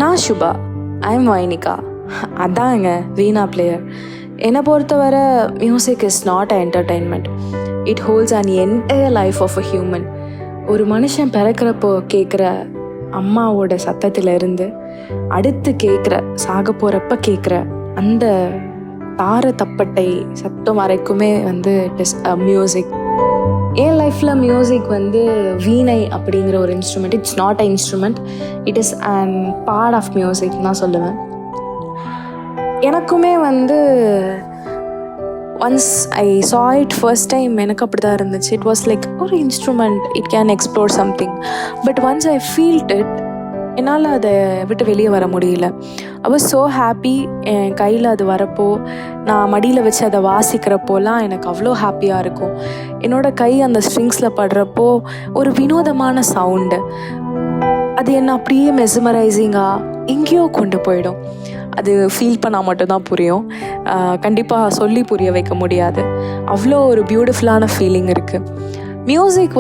நான் சுபா, ஐம் வைனிகா. அதாங்க வீணா பிளேயர். என்னை பொறுத்தவரை music is not a entertainment. It holds an entire life of a human. ஒரு மனுஷன் பிறக்கிறப்போ கேட்குற அம்மாவோட சத்தத்திலிருந்து அடுத்து கேட்குற சாக போகிறப்ப கேட்குற அந்த தார தப்பட்டை சத்தம் வரைக்குமே இட் இஸ் மியூசிக். என் லைஃப்பில் மியூசிக் வீணை அப்படிங்கிற ஒரு instrument. It's not a instrument, it is and part of music தான் சொல்லுவேன். எனக்குமே once I saw it first time எனக்கு அப்படி தான் இருந்துச்சு. இட் வாஸ் லைக் ஒரு instrument, it can explore something. But once I felt it, என்னால் அதை விட்டு வெளியே வர முடியல. I was so happy. என் கையில் அது வரப்போ, நான் மடியில் வச்சு அதை வாசிக்கிறப்போலாம் எனக்கு அவ்வளோ ஹாப்பியாக இருக்கும். என்னோடய கை அந்த ஸ்ட்ரிங்ஸில் படுறப்போ ஒரு வினோதமான சவுண்டு, அது என்னை அப்படியே மெஸ்மரைசிங்காக எங்கேயோ கொண்டு போயிடும். அது ஃபீல் பண்ணால் மட்டும்தான் புரியும், கண்டிப்பாக சொல்லி புரிய வைக்க முடியாது. அவ்வளோ ஒரு பியூட்டிஃபுல்லான ஃபீலிங் இருக்குது. மியூசிக்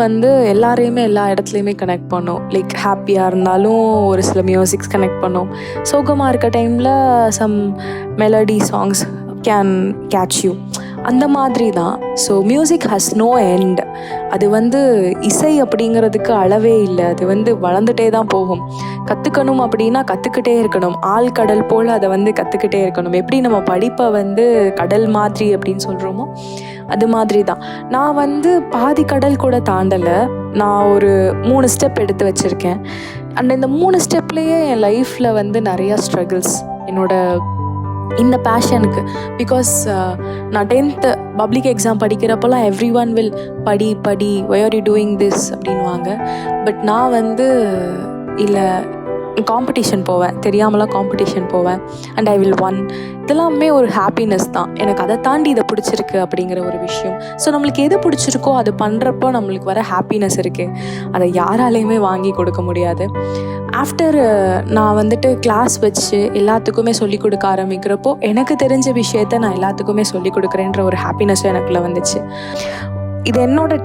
எல்லாரையுமே எல்லா இடத்துலையுமே கனெக்ட் பண்ணும். லைக் ஹாப்பியாக இருந்தாலும் ஒரு சில மியூசிக்ஸ் கனெக்ட் பண்ணும். சோகமாக இருக்க டைமில் some melody songs can catch you, அந்த மாதிரி தான். So music has no end. அது இசை அப்படிங்கிறதுக்கு அளவே இல்லை. அது வளர்ந்துட்டே தான் போகும். கற்றுக்கணும் அப்படின்னா கற்றுக்கிட்டே இருக்கணும். ஆள் கடல் போல் அதை கற்றுக்கிட்டே இருக்கணும். எப்படி நம்ம படிப்பை கடல் மாதிரி அப்படின்னு சொல்கிறோமோ அது மாதிரி தான். நான் பாதி கடல் கூட தாண்டலை. நான் ஒரு 3 ஸ்டெப் எடுத்து வச்சுருக்கேன். அண்ட் இந்த 3 ஸ்டெப்லேயே என் லைஃப்பில் நிறையா ஸ்ட்ரகிள்ஸ் இந்த பேஷனுக்கு. பிகாஸ் நான் 10th பப்ளிக் எக்ஸாம் படிக்கிறப்போலாம் எவ்ரி ஒன் வில் படி why are you doing this அப்படின்வாங்க. பட் நான் இல்லை, காம்படிஷன் போவேன், தெரியாமலாம் காம்படிஷன் போவேன். And I will won. இதெல்லாமே ஒரு ஹாப்பினஸ் தான் எனக்கு. அதை தாண்டி இதை பிடிச்சிருக்கு அப்படிங்கிற ஒரு விஷயம். ஸோ நம்மளுக்கு எது பிடிச்சிருக்கோ அது பண்ணுறப்போ நம்மளுக்கு வர ஹாப்பினஸ் இருக்குது, அதை யாராலையுமே வாங்கி கொடுக்க முடியாது. ஆஃப்டர் நான் கிளாஸ் வச்சு எல்லாத்துக்குமே சொல்லிக் கொடுக்க ஆரம்பிக்கிறப்போ எனக்கு தெரிஞ்ச விஷயத்த நான் எல்லாத்துக்குமே சொல்லிக் கொடுக்குறேன்ற ஒரு ஹாப்பினஸும் எனக்குள்ளே வந்துச்சு. இது என்னோடய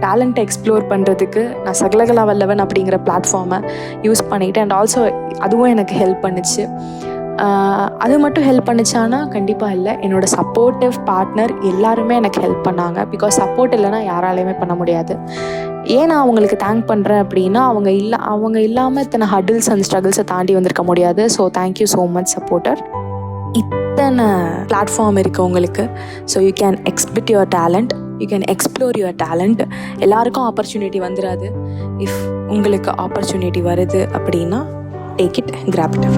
டேலண்ட்டை எக்ஸ்ப்ளோர் பண்ணுறதுக்கு நான் சகலகலா வல்லவன் அப்படிங்கிற பிளாட்ஃபார்மை யூஸ் பண்ணிவிட்டேன். அண்ட் ஆல்சோ அதுவும் எனக்கு ஹெல்ப் பண்ணுச்சு. அது மட்டும் ஹெல்ப் பண்ணிச்சானா கண்டிப்பாக இல்லை. என்னோடய சப்போர்ட்டிவ் பார்ட்னர் எல்லாருமே எனக்கு ஹெல்ப் பண்ணாங்க. பிகாஸ் சப்போர்ட் இல்லைனா யாராலையுமே பண்ண முடியாது. ஏன் நான் அவங்களுக்கு தேங்க் பண்ணுறேன் அப்படின்னா, அவங்க இல்லாமல் இத்தனை ஹடில்ஸ் அண்ட் ஸ்ட்ரகிள்ஸை தாண்டி வந்திருக்க முடியாது. So thank you so much supporter. இத்தனை பிளாட்ஃபார்ம் இருக்குது உங்களுக்கு. So you can exhibit your talent, you can explore your talent. எல்லாருக்கும் ஆப்பர்ச்சுனிட்டி வந்துடாது. இஃப் உங்களுக்கு ஆப்பர்ச்சுனிட்டி வருது அப்படின்னா டேக் இட், கிராப் இட்.